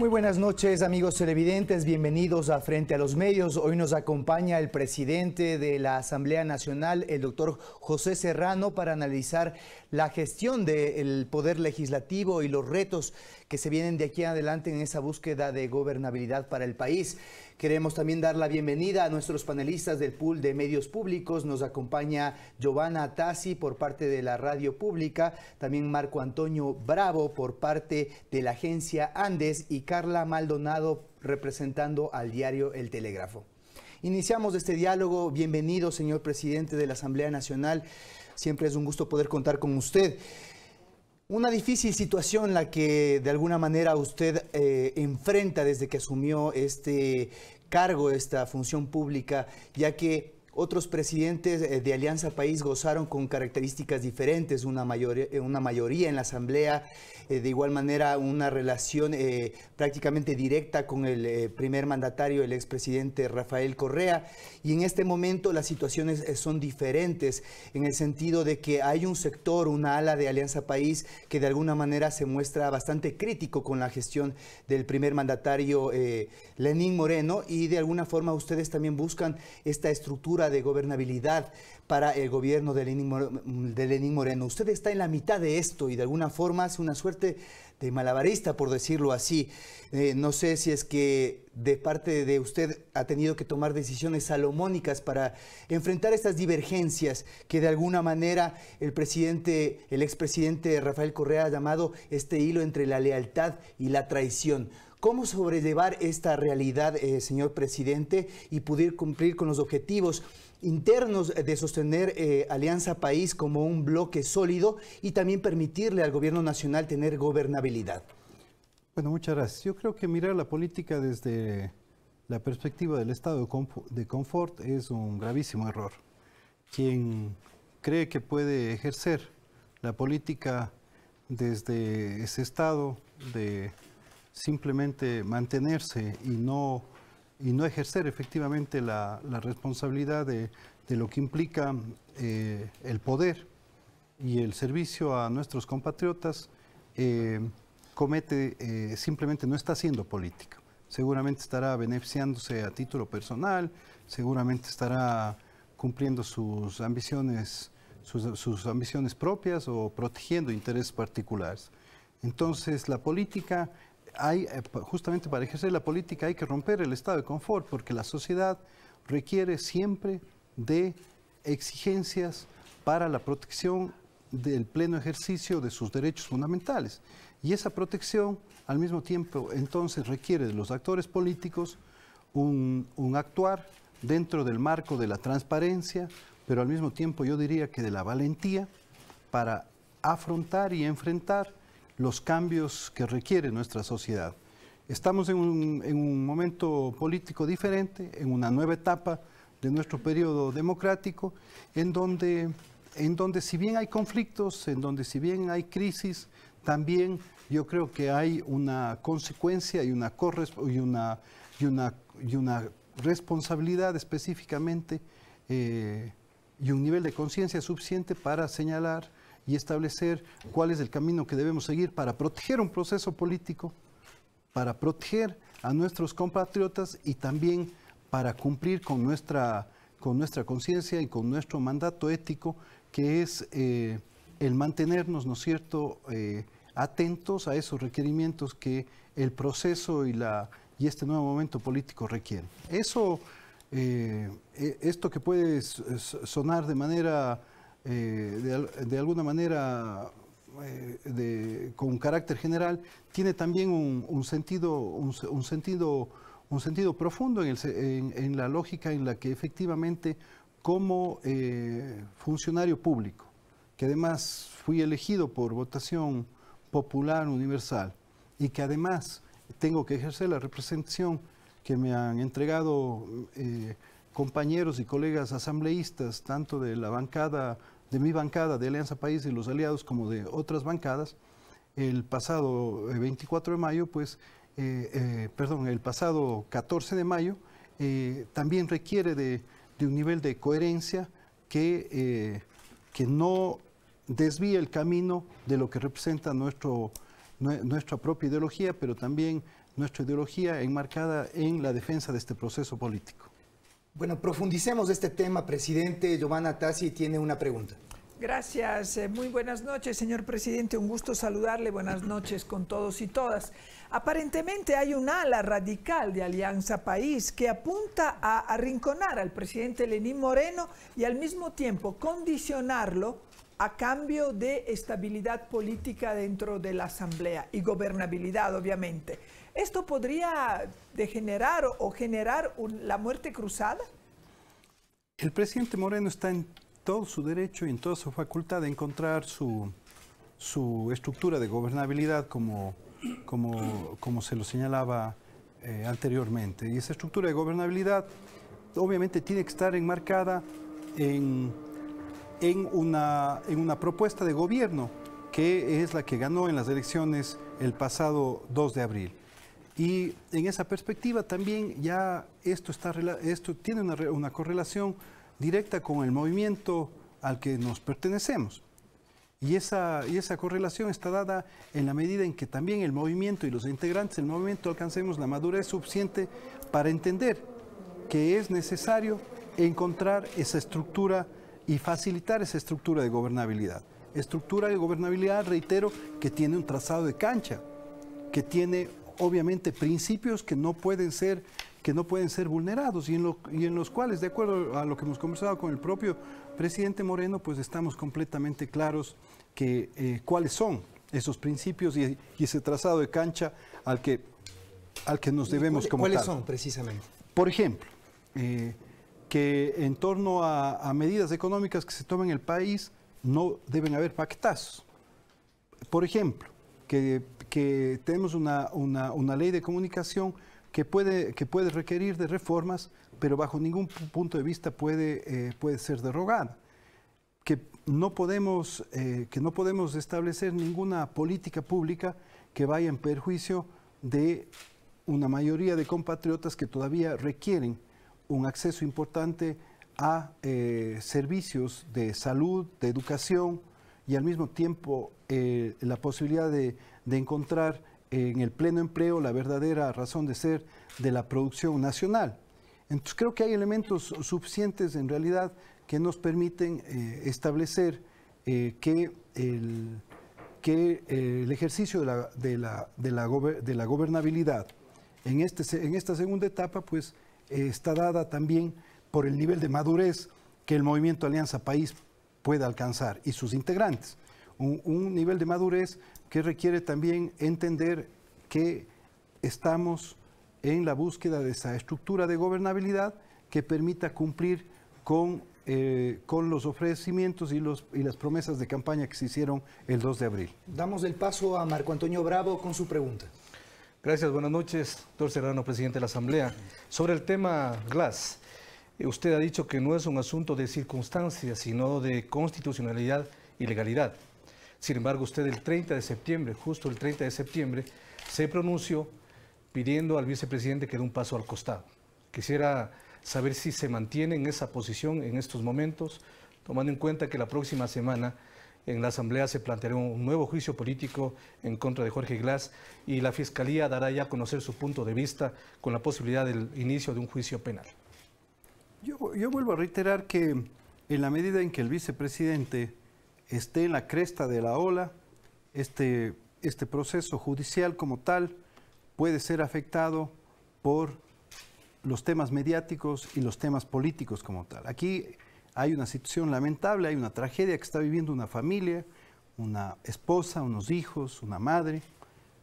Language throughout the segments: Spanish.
Muy buenas noches, amigos televidentes, bienvenidos a Frente a los Medios. Hoy nos acompaña el presidente de la Asamblea Nacional, el doctor José Serrano, para analizar la gestión del Poder Legislativo y los retos que se vienen de aquí en adelante en esa búsqueda de gobernabilidad para el país. Queremos también dar la bienvenida a nuestros panelistas del pool de medios públicos. Nos acompaña Giovanna Tassi por parte de la Radio Pública, también Marco Antonio Bravo por parte de la agencia Andes y Carla Maldonado representando al diario El Telégrafo. Iniciamos este diálogo. Bienvenido, señor presidente de la Asamblea Nacional. Siempre es un gusto poder contar con usted. Una difícil situación la que de alguna manera usted enfrenta desde que asumió este cargo, esta función pública, ya que otros presidentes de Alianza País gozaron con características diferentes, una mayoría en la Asamblea, de igual manera una relación prácticamente directa con el primer mandatario, el expresidente Rafael Correa, y en este momento las situaciones son diferentes en el sentido de que hay un sector, una ala de Alianza País que de alguna manera se muestra bastante crítico con la gestión del primer mandatario Lenín Moreno, y de alguna forma ustedes también buscan esta estructura de gobernabilidad para el gobierno de Lenín Moreno. Usted está en la mitad de esto y de alguna forma hace una suerte de malabarista, por decirlo así. No sé si es que de parte de usted ha tenido que tomar decisiones salomónicas para enfrentar estas divergencias que de alguna manera el expresidente Rafael Correa ha llamado este hilo entre la lealtad y la traición. ¿Cómo sobrellevar esta realidad, señor presidente, y poder cumplir con los objetivos internos de sostener Alianza País como un bloque sólido y también permitirle al gobierno nacional tener gobernabilidad? Bueno, muchas gracias. Yo creo que mirar la política desde la perspectiva del estado de confort es un gravísimo error. Quien cree que puede ejercer la política desde ese estado de simplemente mantenerse y no ejercer efectivamente la responsabilidad de lo que implica el poder y el servicio a nuestros compatriotas, simplemente no está haciendo política. Seguramente estará beneficiándose a título personal, seguramente estará cumpliendo sus ambiciones propias o protegiendo intereses particulares. Entonces, la política, justamente para ejercer la política hay que romper el estado de confort, porque la sociedad requiere siempre de exigencias para la protección del pleno ejercicio de sus derechos fundamentales. Y esa protección, al mismo tiempo, entonces requiere de los actores políticos un actuar dentro del marco de la transparencia, pero al mismo tiempo yo diría que de la valentía para afrontar y enfrentar los cambios que requiere nuestra sociedad. Estamos en un momento político diferente, en una nueva etapa de nuestro periodo democrático, en donde si bien hay conflictos, en donde si bien hay crisis, también yo creo que hay una consecuencia y una responsabilidad específicamente y un nivel de conciencia suficiente para señalar y establecer cuál es el camino que debemos seguir para proteger un proceso político, para proteger a nuestros compatriotas y también para cumplir con nuestra conciencia y con nuestro mandato ético, que es el mantenernos, ¿no es cierto?, atentos a esos requerimientos que el proceso y este nuevo momento político requieren. Esto que puede sonar de manera de alguna manera con un carácter general, tiene también un sentido profundo en la lógica en la que efectivamente como funcionario público, que además fui elegido por votación popular universal y que además tengo que ejercer la representación que me han entregado compañeros y colegas asambleístas, tanto de mi bancada de Alianza País y los aliados, como de otras bancadas. El pasado 24 de mayo, el pasado 14 de mayo, también requiere de un nivel de coherencia que no desvíe el camino de lo que representa nuestra propia ideología, pero también nuestra ideología enmarcada en la defensa de este proceso político. Bueno, profundicemos este tema, presidente. Giovanna Tassi tiene una pregunta. Gracias, muy buenas noches, señor presidente, un gusto saludarle, buenas noches con todos y todas. Aparentemente hay un ala radical de Alianza País que apunta a arrinconar al presidente Lenín Moreno y al mismo tiempo condicionarlo a cambio de estabilidad política dentro de la Asamblea y gobernabilidad, obviamente. ¿Esto podría degenerar o generar la muerte cruzada? El presidente Moreno está en todo su derecho y en toda su facultad de encontrar su estructura de gobernabilidad como se lo señalaba anteriormente. Y esa estructura de gobernabilidad obviamente tiene que estar enmarcada en una propuesta de gobierno que es la que ganó en las elecciones el pasado 2 de abril. Y en esa perspectiva también ya esto tiene una correlación directa con el movimiento al que nos pertenecemos. Y esa correlación está dada en la medida en que también el movimiento y los integrantes del movimiento alcancemos la madurez suficiente para entender que es necesario encontrar esa estructura y facilitar esa estructura de gobernabilidad. Estructura de gobernabilidad, reitero, que tiene un trazado de cancha, que tiene obviamente principios que no pueden ser vulnerados y en los cuales, de acuerdo a lo que hemos conversado con el propio presidente Moreno, pues estamos completamente claros que cuáles son esos principios y ese trazado de cancha al que nos debemos como tal. ¿Cuáles son precisamente? Por ejemplo, que en torno a medidas económicas que se tomen en el país no deben haber paquetazos. Por ejemplo, que tenemos una ley de comunicación que puede requerir de reformas, pero bajo ningún punto de vista puede ser derogada. Que no podemos establecer ninguna política pública que vaya en perjuicio de una mayoría de compatriotas que todavía requieren un acceso importante a servicios de salud, de educación y al mismo tiempo la posibilidad de encontrar en el pleno empleo la verdadera razón de ser de la producción nacional. Entonces creo que hay elementos suficientes en realidad que nos permiten establecer que el ejercicio de la gobernabilidad en esta segunda etapa pues está dada también por el nivel de madurez que el movimiento Alianza País pueda alcanzar y sus integrantes. Un nivel de madurez que requiere también entender que estamos en la búsqueda de esa estructura de gobernabilidad que permita cumplir con los ofrecimientos y las promesas de campaña que se hicieron el 2 de abril. Damos el paso a Marco Antonio Bravo con su pregunta. Gracias, buenas noches, doctor Serrano, presidente de la Asamblea. Sobre el tema GLAS, usted ha dicho que no es un asunto de circunstancias, sino de constitucionalidad y legalidad. Sin embargo, usted el 30 de septiembre, justo el 30 de septiembre, se pronunció pidiendo al vicepresidente que dé un paso al costado. Quisiera saber si se mantiene en esa posición en estos momentos, tomando en cuenta que la próxima semana en la Asamblea se planteará un nuevo juicio político en contra de Jorge Glas y la Fiscalía dará ya a conocer su punto de vista con la posibilidad del inicio de un juicio penal. Yo vuelvo a reiterar que en la medida en que el vicepresidente esté en la cresta de la ola, este proceso judicial como tal puede ser afectado por los temas mediáticos y los temas políticos como tal. Aquí hay una situación lamentable, hay una tragedia que está viviendo una familia, una esposa, unos hijos, una madre,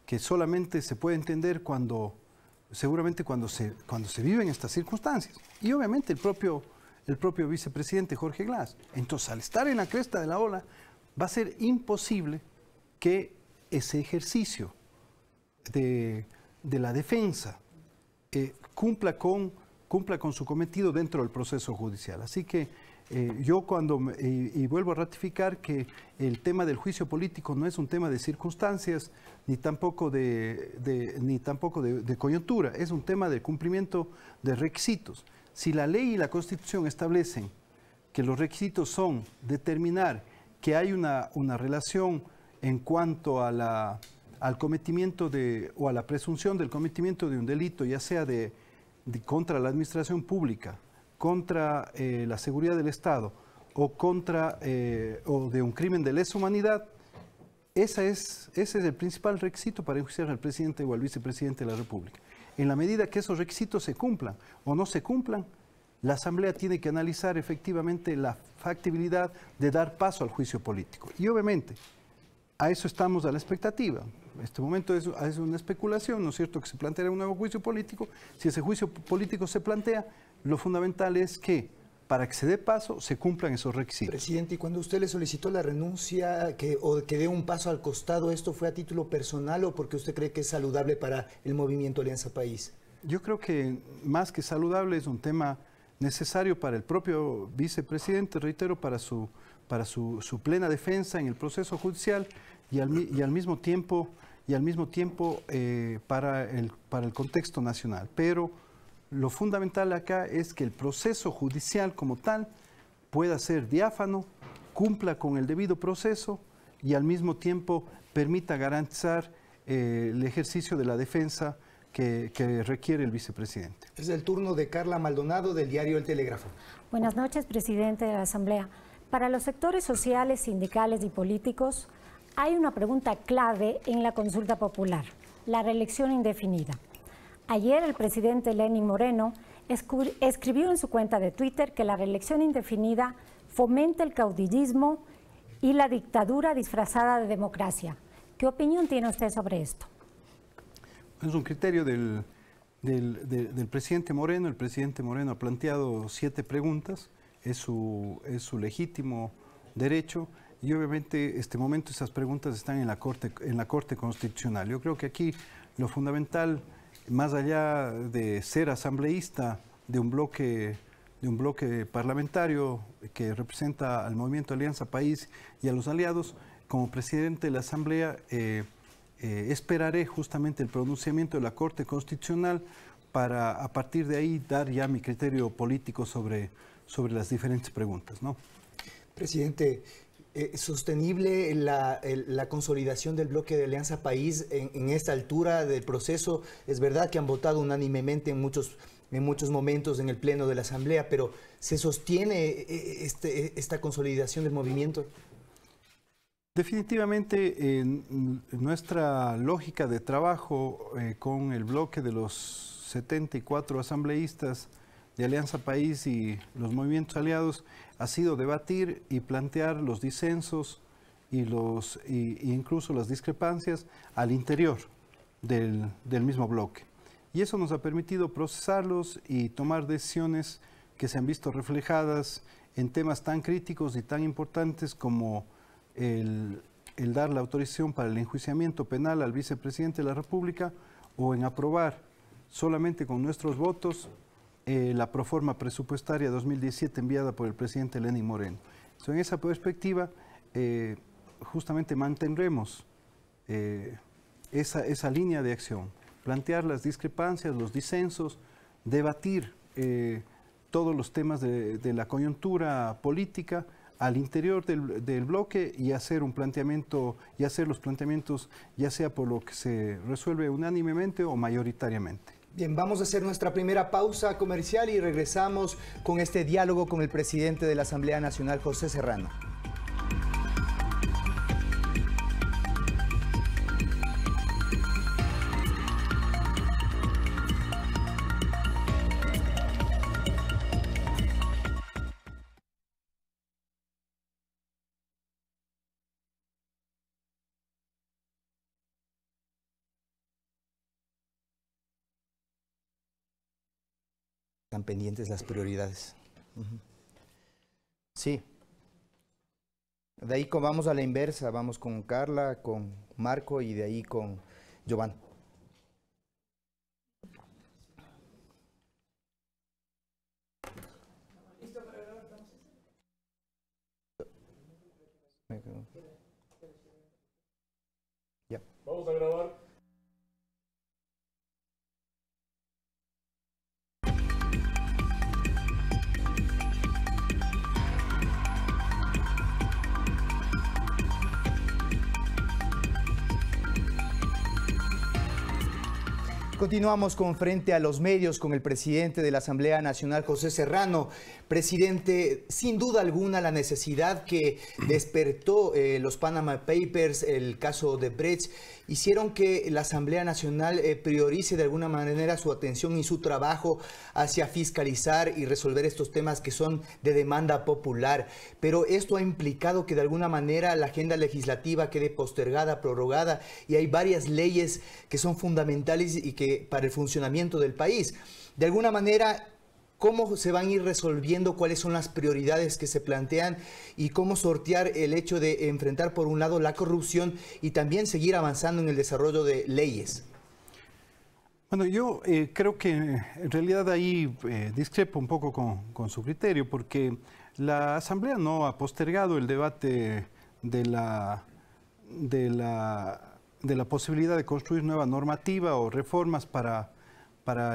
que solamente se puede entender seguramente cuando se viven estas circunstancias. Y obviamente el propio vicepresidente Jorge Glas. Entonces, al estar en la cresta de la ola, va a ser imposible que ese ejercicio de la defensa cumpla con su cometido dentro del proceso judicial. Así que yo vuelvo a ratificar que el tema del juicio político no es un tema de circunstancias ni tampoco de coyuntura, es un tema de cumplimiento de requisitos. Si la ley y la Constitución establecen que los requisitos son determinar que hay una relación en cuanto a al cometimiento o a la presunción del cometimiento de un delito, ya sea contra la administración pública, contra la seguridad del Estado o de un crimen de lesa humanidad, ese es el principal requisito para enjuiciar al presidente o al vicepresidente de la República. En la medida que esos requisitos se cumplan o no se cumplan, la Asamblea tiene que analizar efectivamente la factibilidad de dar paso al juicio político. Y obviamente, a eso estamos a la expectativa. En este momento es una especulación, ¿no es cierto?, que se planteará un nuevo juicio político. Si ese juicio político se plantea, lo fundamental es que, para que se dé paso, se cumplan esos requisitos. Presidente, y cuando usted le solicitó la renuncia o que dé un paso al costado, ¿esto fue a título personal o porque usted cree que es saludable para el movimiento Alianza País? Yo creo que más que saludable es un tema necesario para el propio vicepresidente, reitero, para su plena defensa en el proceso judicial y al mismo tiempo para el contexto nacional. Pero lo fundamental acá es que el proceso judicial como tal pueda ser diáfano, cumpla con el debido proceso y al mismo tiempo permita garantizar el ejercicio de la defensa que requiere el vicepresidente. Es el turno de Carla Maldonado del diario El Telégrafo. Buenas noches, presidente de la Asamblea. Para los sectores sociales, sindicales y políticos, hay una pregunta clave en la consulta popular, la reelección indefinida. Ayer el presidente Lenín Moreno escribió en su cuenta de Twitter que la reelección indefinida fomenta el caudillismo y la dictadura disfrazada de democracia. ¿Qué opinión tiene usted sobre esto? Es un criterio del presidente Moreno. El presidente Moreno ha planteado 7 preguntas, es su legítimo derecho y obviamente en este momento esas preguntas están en la Corte Constitucional. Yo creo que aquí lo fundamental, más allá de ser asambleísta de un bloque parlamentario que representa al movimiento Alianza País y a los aliados, como presidente de la Asamblea esperaré justamente el pronunciamiento de la Corte Constitucional para a partir de ahí dar ya mi criterio político sobre las diferentes preguntas, ¿no? Presidente, ¿sostenible la consolidación del bloque de Alianza País en esta altura del proceso? Es verdad que han votado unánimemente en muchos momentos en el Pleno de la Asamblea, pero ¿se sostiene esta consolidación del movimiento? Definitivamente, en nuestra lógica de trabajo con el bloque de los 74 asambleístas de Alianza País y los movimientos aliados ha sido debatir y plantear los disensos y incluso las discrepancias al interior del mismo bloque. Y eso nos ha permitido procesarlos y tomar decisiones que se han visto reflejadas en temas tan críticos y tan importantes como el dar la autorización para el enjuiciamiento penal al vicepresidente de la República o en aprobar solamente con nuestros votos la proforma presupuestaria 2017 enviada por el presidente Lenín Moreno. En esa perspectiva, justamente mantendremos esa línea de acción, plantear las discrepancias, los disensos, debatir todos los temas de la coyuntura política al interior del bloque y hacer un planteamiento y hacer los planteamientos ya sea por lo que se resuelve unánimemente o mayoritariamente. Bien, vamos a hacer nuestra primera pausa comercial y regresamos con este diálogo con el presidente de la Asamblea Nacional, José Serrano. Están pendientes las prioridades. Sí. De ahí vamos a la inversa, vamos con Carla, con Marco y de ahí con Giovanni. Ya. Vamos a grabar. Continuamos con Frente a los Medios con el presidente de la Asamblea Nacional, José Serrano. Presidente, sin duda alguna la necesidad que despertó los Panama Papers, el caso de Brecht, hicieron que la Asamblea Nacional priorice de alguna manera su atención y su trabajo hacia fiscalizar y resolver estos temas que son de demanda popular. Pero esto ha implicado que de alguna manera la agenda legislativa quede postergada, prorrogada, y hay varias leyes que son fundamentales y que para el funcionamiento del país. De alguna manera, ¿cómo se van a ir resolviendo? ¿Cuáles son las prioridades que se plantean? ¿Y cómo sortear el hecho de enfrentar, por un lado, la corrupción y también seguir avanzando en el desarrollo de leyes? Bueno, yo creo que en realidad ahí discrepo un poco con su criterio, porque la Asamblea no ha postergado el debate de la posibilidad de construir nueva normativa o reformas para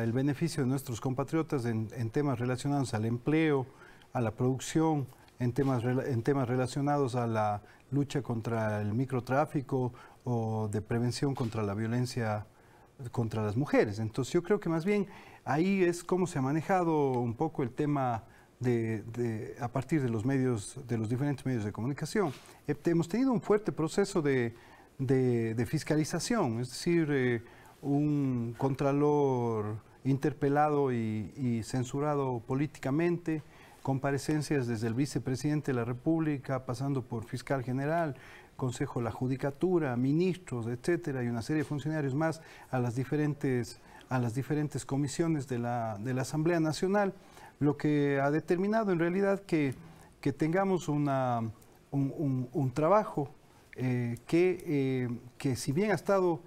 el beneficio de nuestros compatriotas en temas relacionados al empleo, a la producción, en temas relacionados a la lucha contra el microtráfico o de prevención contra la violencia contra las mujeres. Entonces yo creo que más bien ahí es cómo se ha manejado un poco el tema a partir de los medios, de los diferentes medios de comunicación. Hemos tenido un fuerte proceso de fiscalización, es decir, un contralor interpelado y censurado políticamente, comparecencias desde el vicepresidente de la República, pasando por fiscal general, Consejo de la Judicatura, ministros, etcétera, y una serie de funcionarios más a las diferentes comisiones de la Asamblea Nacional, lo que ha determinado en realidad que tengamos un trabajo que si bien ha estado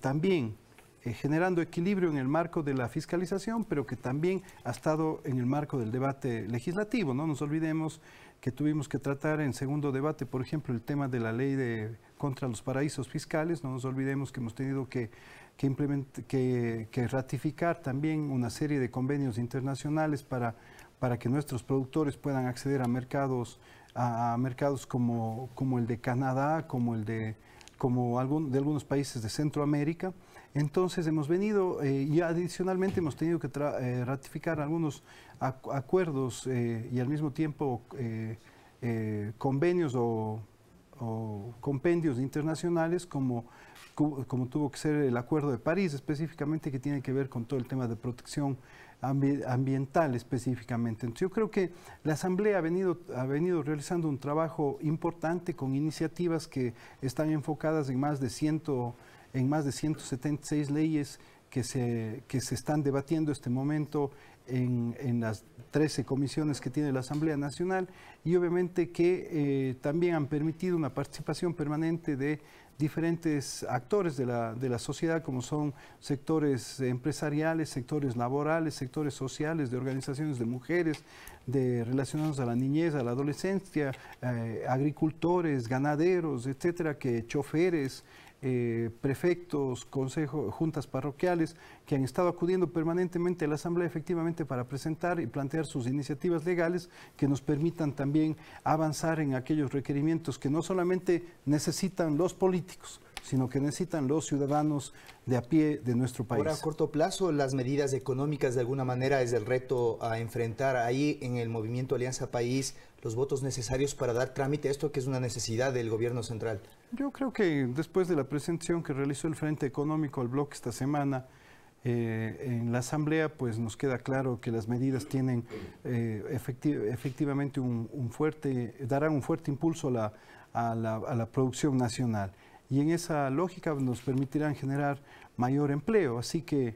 también generando equilibrio en el marco de la fiscalización, pero que también ha estado en el marco del debate legislativo. No nos olvidemos que tuvimos que tratar en segundo debate, por ejemplo, el tema de la ley contra los paraísos fiscales. No nos olvidemos que hemos tenido que ratificar también una serie de convenios internacionales para que nuestros productores puedan acceder a mercados como el de Canadá, como de algunos países de Centroamérica. Entonces hemos venido y adicionalmente hemos tenido que ratificar algunos acuerdos y al mismo tiempo convenios o compendios internacionales como tuvo que ser el Acuerdo de París, específicamente, que tiene que ver con todo el tema de protección ambiental específicamente. Entonces yo creo que la Asamblea ha venido realizando un trabajo importante con iniciativas que están enfocadas en más de 176 leyes que se están debatiendo en este momento en las 13 comisiones que tiene la Asamblea Nacional, y obviamente que también han permitido una participación permanente de diferentes actores de la sociedad, como son sectores empresariales, sectores laborales, sectores sociales, de organizaciones de mujeres, relacionados a la niñez, a la adolescencia, agricultores, ganaderos, etcétera, choferes, prefectos, consejos, juntas parroquiales, que han estado acudiendo permanentemente a la Asamblea efectivamente para presentar y plantear sus iniciativas legales que nos permitan también avanzar en aquellos requerimientos que no solamente necesitan los políticos, sino que necesitan los ciudadanos de a pie de nuestro país. Ahora, a corto plazo, las medidas económicas de alguna manera es el reto a enfrentar. Ahí en el movimiento Alianza País, los votos necesarios para dar trámite a esto, que es una necesidad del gobierno central. Yo creo que después de la presentación que realizó el Frente Económico al bloque esta semana en la Asamblea, pues nos queda claro que las medidas tienen efectivamente darán un fuerte impulso a la producción nacional. Y en esa lógica nos permitirán generar mayor empleo. Así que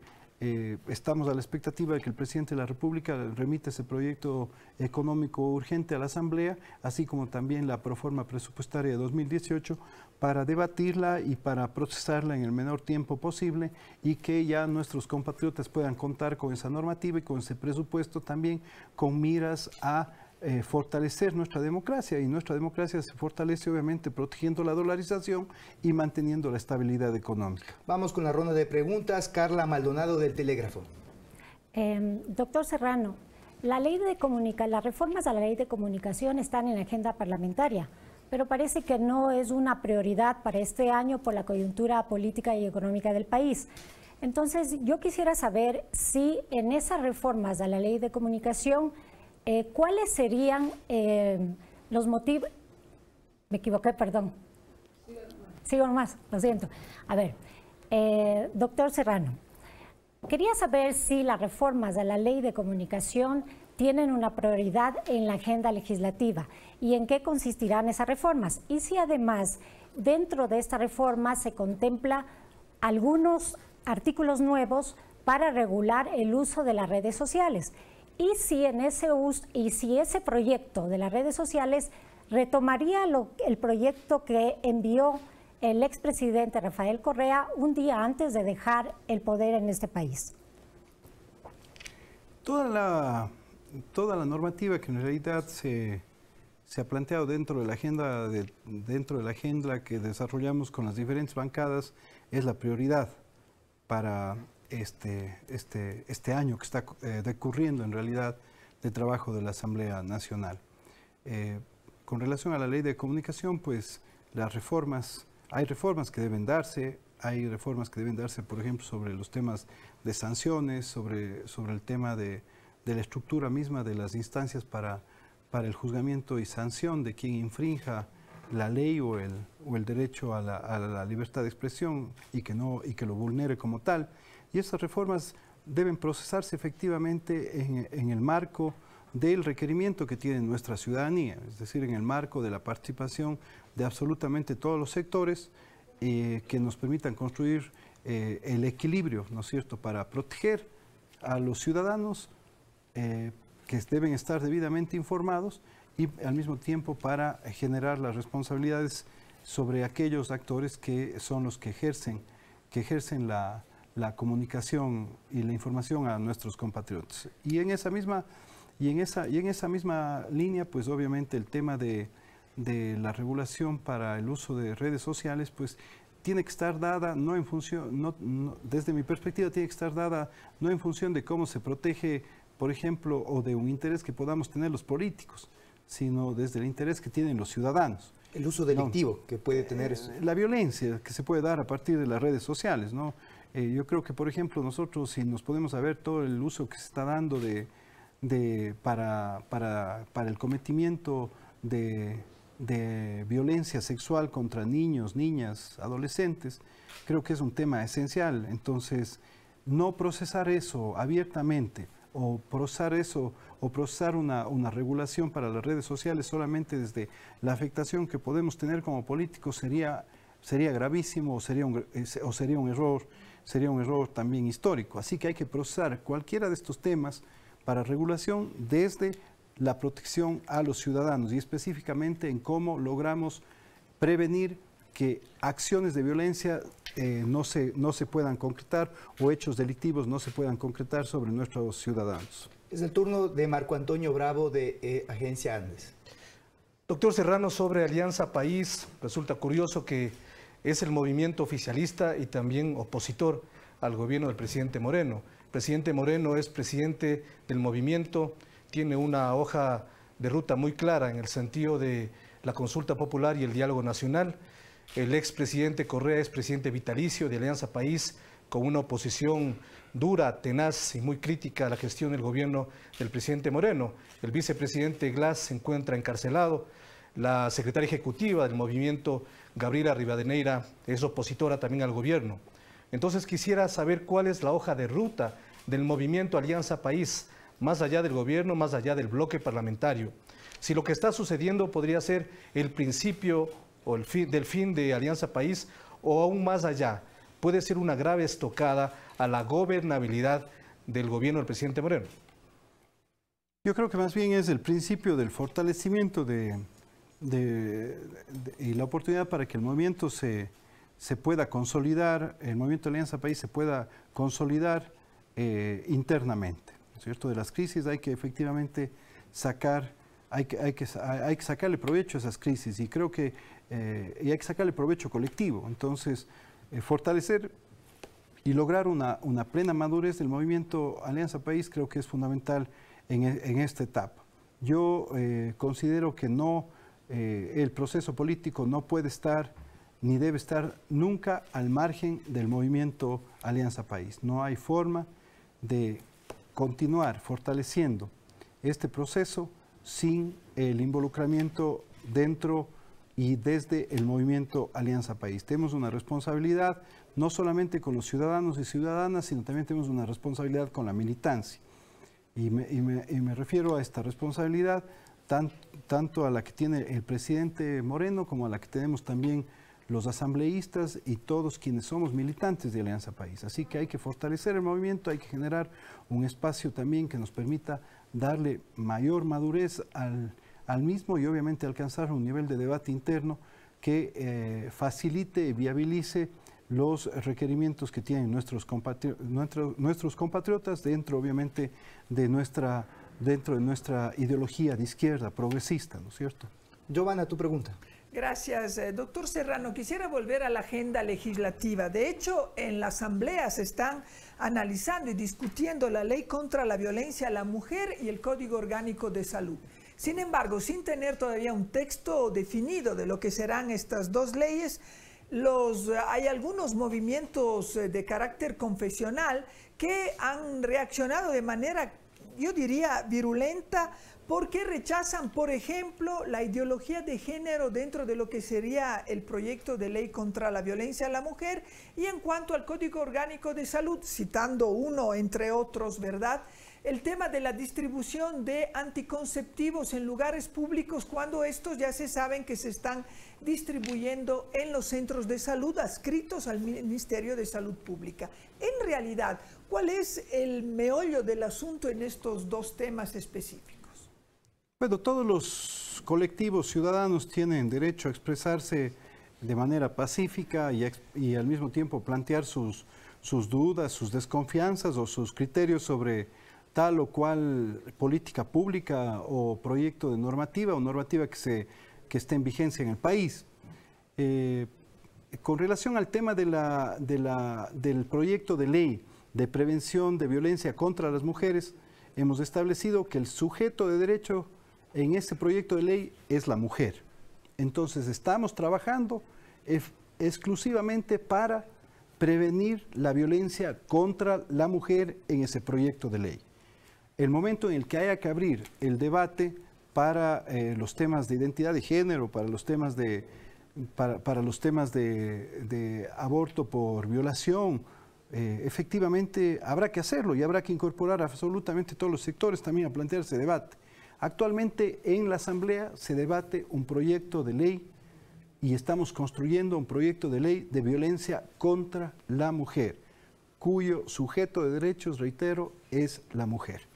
estamos a la expectativa de que el presidente de la República remita ese proyecto económico urgente a la Asamblea, así como también la proforma presupuestaria de 2018, para debatirla y para procesarla en el menor tiempo posible, y que ya nuestros compatriotas puedan contar con esa normativa y con ese presupuesto también, con miras a fortalecer nuestra democracia, y nuestra democracia se fortalece obviamente protegiendo la dolarización y manteniendo la estabilidad económica. Vamos con la ronda de preguntas. Carla Maldonado, del Telégrafo. Doctor Serrano, las reformas a la ley de comunicación están en la agenda parlamentaria, pero parece que no es una prioridad para este año por la coyuntura política y económica del país. Entonces, yo quisiera saber si en esas reformas a la ley de comunicación, ¿cuáles serían los motivos? Me equivoqué, perdón. Sigo más, lo siento. A ver, doctor Serrano, quería saber si las reformas a la ley de comunicación tienen una prioridad en la agenda legislativa y en qué consistirán esas reformas. Y si además dentro de esta reforma se contempla algunos artículos nuevos para regular el uso de las redes sociales. Y si en ese proyecto de las redes sociales retomaría el proyecto que envió el expresidente Rafael Correa un día antes de dejar el poder en este país. Toda la normativa que en realidad se ha planteado dentro de la agenda que desarrollamos con las diferentes bancadas es la prioridad para este año que está decurriendo en realidad de trabajo de la Asamblea Nacional. Con relación a la ley de comunicación, pues hay reformas que deben darse, por ejemplo, sobre los temas de sanciones, sobre el tema de la estructura misma de las instancias para el juzgamiento y sanción de quien infrinja la ley o el derecho a la libertad de expresión y que lo vulnere como tal. Y esas reformas deben procesarse efectivamente en el marco del requerimiento que tiene nuestra ciudadanía, es decir, en el marco de la participación de absolutamente todos los sectores que nos permitan construir el equilibrio, ¿no es cierto?, para proteger a los ciudadanos que deben estar debidamente informados y al mismo tiempo para generar las responsabilidades sobre aquellos actores que son los que ejercen la comunicación y la información a nuestros compatriotas. Y en esa misma línea, pues obviamente el tema de la regulación para el uso de redes sociales, pues tiene que estar dada no en función, desde mi perspectiva, tiene que estar dada no en función de cómo se protege, por ejemplo, o de un interés que podamos tener los políticos, sino desde el interés que tienen los ciudadanos. El uso delictivo que puede tener eso. La violencia que se puede dar a partir de las redes sociales, ¿no? Yo creo que, por ejemplo, nosotros, si nos podemos ver todo el uso que se está dando para el cometimiento de violencia sexual contra niños, niñas, adolescentes, creo que es un tema esencial. Entonces, no procesar eso abiertamente o procesar una regulación para las redes sociales solamente desde la afectación que podemos tener como políticos sería gravísimo o sería un error también histórico. Así que hay que procesar cualquiera de estos temas para regulación desde la protección a los ciudadanos y específicamente en cómo logramos prevenir que acciones de violencia no se puedan concretar o hechos delictivos no se puedan concretar sobre nuestros ciudadanos. Es el turno de Marco Antonio Bravo de Agencia Andes. Doctor Serrano, sobre Alianza País, resulta curioso que es el movimiento oficialista y también opositor al gobierno del presidente Moreno. El presidente Moreno es presidente del movimiento, tiene una hoja de ruta muy clara en el sentido de la consulta popular y el diálogo nacional. El expresidente Correa es presidente vitalicio de Alianza País, con una oposición dura, tenaz y muy crítica a la gestión del gobierno del presidente Moreno. El vicepresidente Glass se encuentra encarcelado. La secretaria ejecutiva del movimiento, Gabriela Rivadeneira, es opositora también al gobierno. Entonces quisiera saber cuál es la hoja de ruta del movimiento Alianza País, más allá del gobierno, más allá del bloque parlamentario. Si lo que está sucediendo podría ser el principio o del fin de Alianza País, o aún más allá, puede ser una grave estocada a la gobernabilidad del gobierno del presidente Moreno. Yo creo que más bien es el principio del fortalecimiento y la oportunidad para que el movimiento se pueda consolidar, el movimiento Alianza País se pueda consolidar internamente, ¿no es cierto? De las crisis hay que efectivamente hay que sacarle provecho a esas crisis y creo que hay que sacarle provecho colectivo. Entonces, fortalecer y lograr una plena madurez del movimiento Alianza País creo que es fundamental en esta etapa. Yo considero que el proceso político no puede estar ni debe estar nunca al margen del movimiento Alianza País. No hay forma de continuar fortaleciendo este proceso sin el involucramiento dentro y desde el movimiento Alianza País. Tenemos una responsabilidad no solamente con los ciudadanos y ciudadanas, sino también tenemos una responsabilidad con la militancia. Y me refiero a esta responsabilidad tanto a la que tiene el presidente Moreno como a la que tenemos también los asambleístas y todos quienes somos militantes de Alianza País. Así que hay que fortalecer el movimiento, hay que generar un espacio también que nos permita darle mayor madurez al mismo y obviamente alcanzar un nivel de debate interno que facilite y viabilice los requerimientos que tienen nuestros compatriotas dentro obviamente de nuestra ideología de izquierda progresista, ¿no es cierto? Giovanna, tu pregunta. Gracias, doctor Serrano. Quisiera volver a la agenda legislativa. De hecho, en la Asamblea se están analizando y discutiendo la ley contra la violencia a la mujer y el Código Orgánico de Salud. Sin embargo, sin tener todavía un texto definido de lo que serán estas dos leyes, hay algunos movimientos de carácter confesional que han reaccionado de manera, yo diría, virulenta, porque rechazan, por ejemplo, la ideología de género dentro de lo que sería el proyecto de ley contra la violencia a la mujer, y en cuanto al Código Orgánico de Salud, citando uno entre otros, ¿verdad?, el tema de la distribución de anticonceptivos en lugares públicos cuando estos ya se saben que se están distribuyendo en los centros de salud adscritos al Ministerio de Salud Pública. En realidad, ¿cuál es el meollo del asunto en estos dos temas específicos? Bueno, todos los colectivos ciudadanos tienen derecho a expresarse de manera pacífica y al mismo tiempo plantear sus dudas, sus desconfianzas o sus criterios sobre tal o cual política pública o proyecto de normativa o normativa que esté en vigencia en el país. Con relación al tema del proyecto de ley de prevención de violencia contra las mujeres, hemos establecido que el sujeto de derecho en este proyecto de ley es la mujer. Entonces estamos trabajando exclusivamente para prevenir la violencia contra la mujer en ese proyecto de ley. El momento en el que haya que abrir el debate para los temas de identidad de género, para los temas de aborto por violación, efectivamente habrá que hacerlo y habrá que incorporar absolutamente todos los sectores también a plantear ese debate. Actualmente en la Asamblea se debate un proyecto de ley y estamos construyendo un proyecto de ley de violencia contra la mujer, cuyo sujeto de derechos, reitero, es la mujer.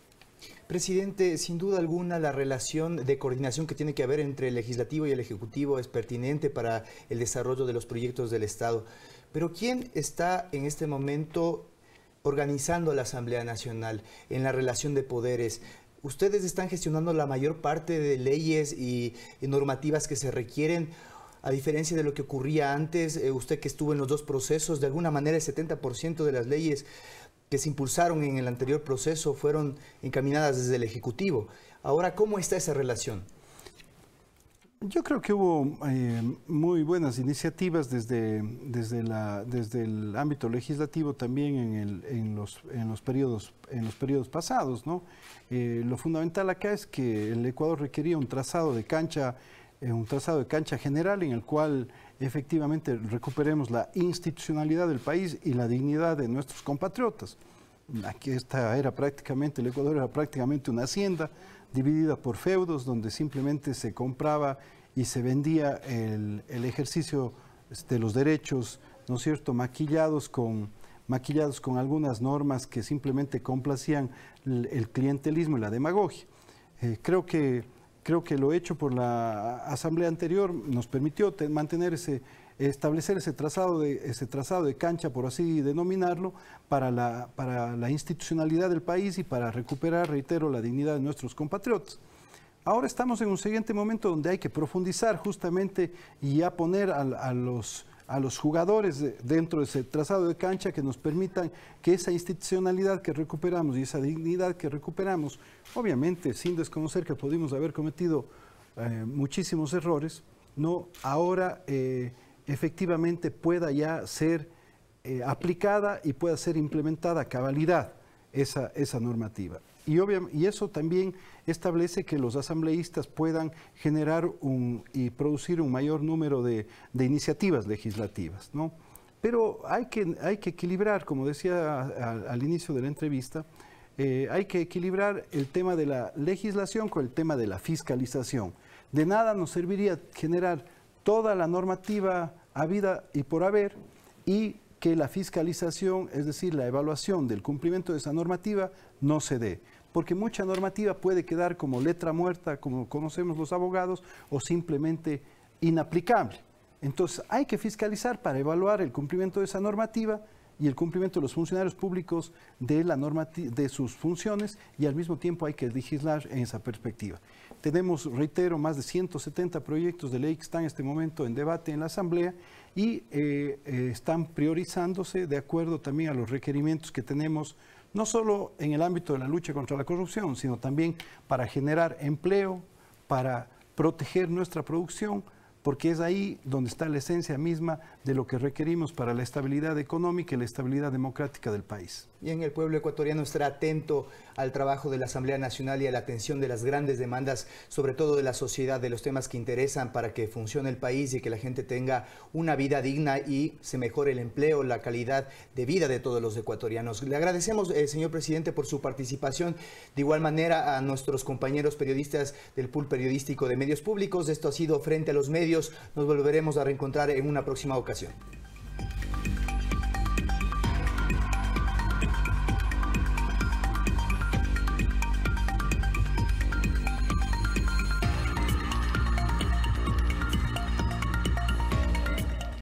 Presidente, sin duda alguna la relación de coordinación que tiene que haber entre el Legislativo y el Ejecutivo es pertinente para el desarrollo de los proyectos del Estado. Pero ¿quién está en este momento organizando la Asamblea Nacional en la relación de poderes? ¿Ustedes están gestionando la mayor parte de leyes y normativas que se requieren? A diferencia de lo que ocurría antes, usted que estuvo en los dos procesos, de alguna manera el 70% de las leyes que se impulsaron en el anterior proceso fueron encaminadas desde el Ejecutivo. Ahora, ¿cómo está esa relación? Yo creo que hubo muy buenas iniciativas desde el ámbito legislativo también en los periodos pasados, ¿no? Lo fundamental acá es que el Ecuador requería un trazado de cancha general en el cual efectivamente recuperemos la institucionalidad del país y la dignidad de nuestros compatriotas. Aquí el Ecuador era prácticamente una hacienda dividida por feudos donde simplemente se compraba y se vendía el ejercicio de los derechos, ¿no es cierto?, maquillados con algunas normas que simplemente complacían el clientelismo y la demagogia. Creo que lo hecho por la Asamblea anterior nos permitió establecer ese trazado de cancha, por así denominarlo, para la institucionalidad del país y para recuperar, reitero, la dignidad de nuestros compatriotas. Ahora estamos en un siguiente momento donde hay que profundizar justamente y ya poner a los jugadores dentro de ese trazado de cancha que nos permitan que esa institucionalidad que recuperamos y esa dignidad que recuperamos, obviamente sin desconocer que pudimos haber cometido muchísimos errores, ¿no? Ahora efectivamente pueda ya ser aplicada y pueda ser implementada a cabalidad esa normativa. Y eso también establece que los asambleístas puedan generar y producir un mayor número de iniciativas legislativas, ¿no? Pero hay que equilibrar, como decía al inicio de la entrevista, hay que equilibrar el tema de la legislación con el tema de la fiscalización. De nada nos serviría generar toda la normativa habida y por haber y que la fiscalización, es decir, la evaluación del cumplimiento de esa normativa, no se dé. Porque mucha normativa puede quedar como letra muerta, como conocemos los abogados, o simplemente inaplicable. Entonces hay que fiscalizar para evaluar el cumplimiento de esa normativa y el cumplimiento de los funcionarios públicos de sus funciones, y al mismo tiempo hay que legislar en esa perspectiva. Tenemos, reitero, más de 170 proyectos de ley que están en este momento en debate en la Asamblea y están priorizándose de acuerdo también a los requerimientos que tenemos, no solo en el ámbito de la lucha contra la corrupción, sino también para generar empleo, para proteger nuestra producción, porque es ahí donde está la esencia misma de lo que requerimos para la estabilidad económica y la estabilidad democrática del país. Y en el pueblo ecuatoriano estará atento al trabajo de la Asamblea Nacional y a la atención de las grandes demandas, sobre todo de la sociedad, de los temas que interesan para que funcione el país y que la gente tenga una vida digna y se mejore el empleo, la calidad de vida de todos los ecuatorianos. Le agradecemos, señor presidente, por su participación. De igual manera a nuestros compañeros periodistas del pool periodístico de medios públicos. Esto ha sido Frente a los Medios. Nos volveremos a reencontrar en una próxima ocasión.